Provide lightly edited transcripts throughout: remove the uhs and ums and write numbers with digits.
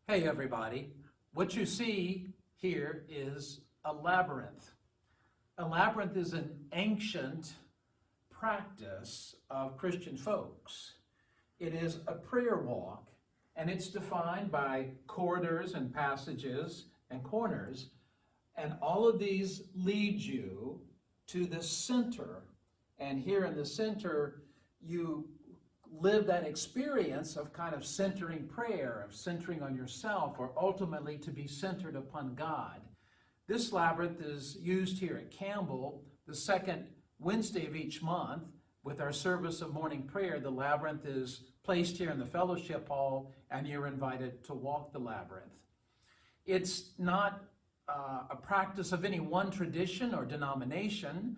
Hey everybody, what you see here is a labyrinth. A labyrinth is an ancient practice of Christian folks. It is a prayer walk, and it's defined by corridors and passages and corners, and all of these lead you to the center. And here in the center, you live that experience of kind of centering prayer, of centering on yourself, or ultimately to be centered upon God. This labyrinth is used here at Campbell the second Wednesday of each month with our service of morning prayer. The labyrinth is placed here in the fellowship hall, and you're invited to walk the labyrinth. It's not a practice of any one tradition or denomination.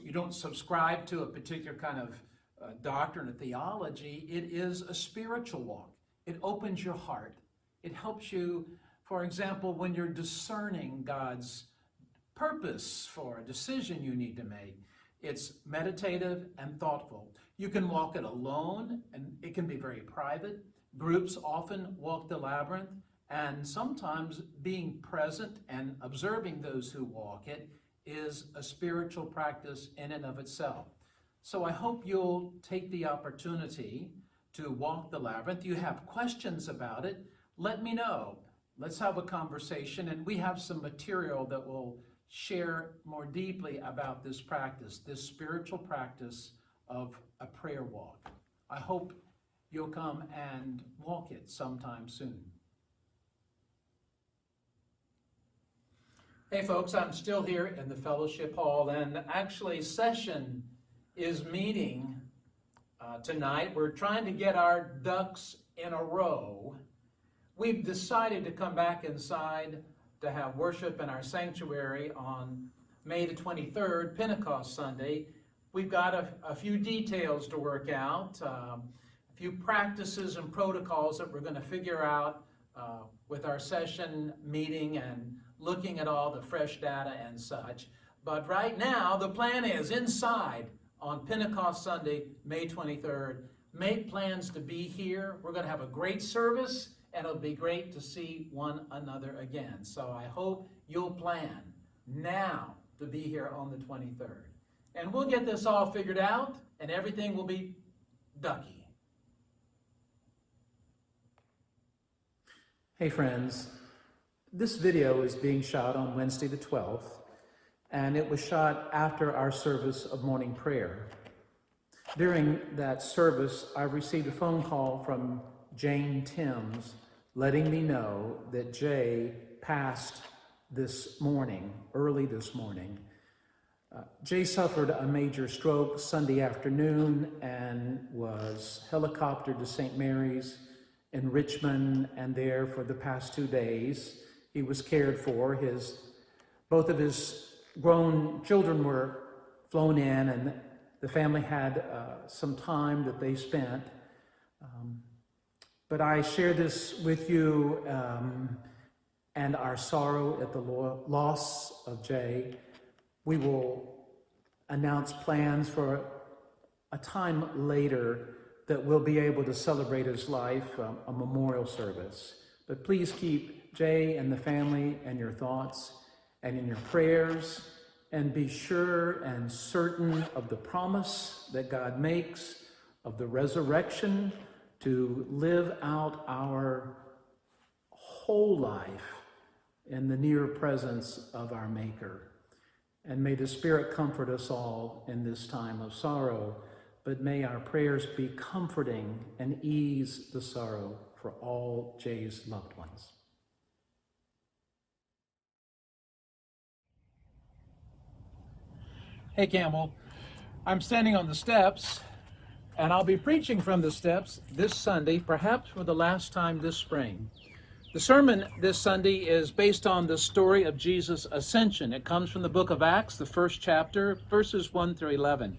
You don't subscribe to a particular kind of doctrine or theology. It is a spiritual walk. It opens your heart. It helps you, for example, when you're discerning God's purpose for a decision you need to make. It's meditative and thoughtful. You can walk it alone, and it can be very private. Groups often walk the labyrinth, and sometimes being present and observing those who walk it is a spiritual practice in and of itself. So I hope you'll take the opportunity to walk the labyrinth. You have questions about it, let me know. Let's have a conversation, and we have some material that will share more deeply about this practice, this spiritual practice of a prayer walk. I hope you'll come and walk it sometime soon. Hey folks, I'm still here in the fellowship hall, and actually session is meeting tonight. We're trying to get our ducks in a row. We've decided to come back inside to have worship in our sanctuary on May the 23rd, Pentecost Sunday. We've got a few details to work out, a few practices and protocols that we're going to figure out with our session meeting and looking at all the fresh data and such. But right now, the plan is inside on Pentecost Sunday, May 23rd. Make plans to be here. We're going to have a great service, and it'll be great to see one another again. So I hope you'll plan now to be here on the 23rd. And we'll get this all figured out, and everything will be ducky. Hey friends. This video is being shot on Wednesday the 12th, and it was shot after our service of morning prayer. During that service, I received a phone call from Jane Timms letting me know that Jay passed this morning, early this morning. Jay suffered a major stroke Sunday afternoon and was helicoptered to St. Mary's in Richmond, and there for the past 2 days. He was cared for. Both of his grown children were flown in, and the family had some time that they spent. But I share this with you and our sorrow at the loss of Jay. We will announce plans for a time later that we'll be able to celebrate his life, a memorial service. But please keep Jay and the family in your thoughts and in your prayers, and be sure and certain of the promise that God makes of the resurrection to live out our whole life in the near presence of our Maker. And may the Spirit comfort us all in this time of sorrow, but may our prayers be comforting and ease the sorrow for all Jay's loved ones. Hey Campbell, I'm standing on the steps, and I'll be preaching from the steps this Sunday, perhaps for the last time this spring. The sermon this Sunday is based on the story of Jesus' ascension. It comes from the book of Acts, the first chapter, verses 1 through 11.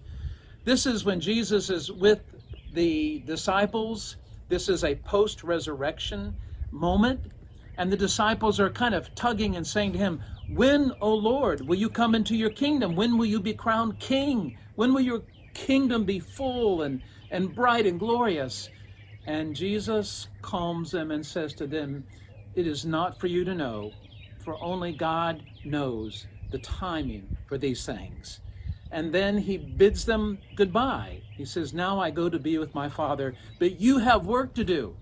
This is when Jesus is with the disciples. This is a post-resurrection moment, and the disciples are kind of tugging and saying to him, "When, O Lord, will you come into your kingdom? When will you be crowned king? When will your kingdom be full and bright and glorious?" And Jesus calms them and says to them, it is not for you to know, for only God knows the timing for these things. And then he bids them goodbye. He says, now I go to be with my Father, but you have work to do.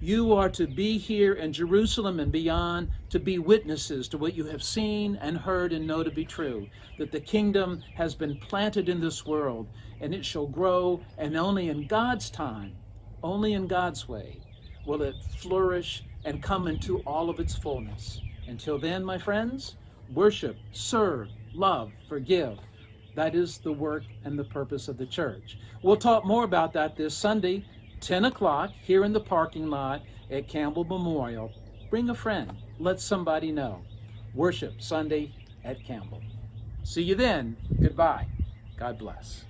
You are to be here in Jerusalem and beyond, to be witnesses to what you have seen and heard and know to be true, that the kingdom has been planted in this world, and it shall grow, and only in God's time, only in God's way, will it flourish and come into all of its fullness. Until then, my friends, worship, serve, love, forgive. That is the work and the purpose of the church. We'll talk more about that this Sunday, 10 o'clock, here in the parking lot at Campbell Memorial. Bring a friend. Let somebody know. Worship Sunday at Campbell. See you then. Goodbye. God bless.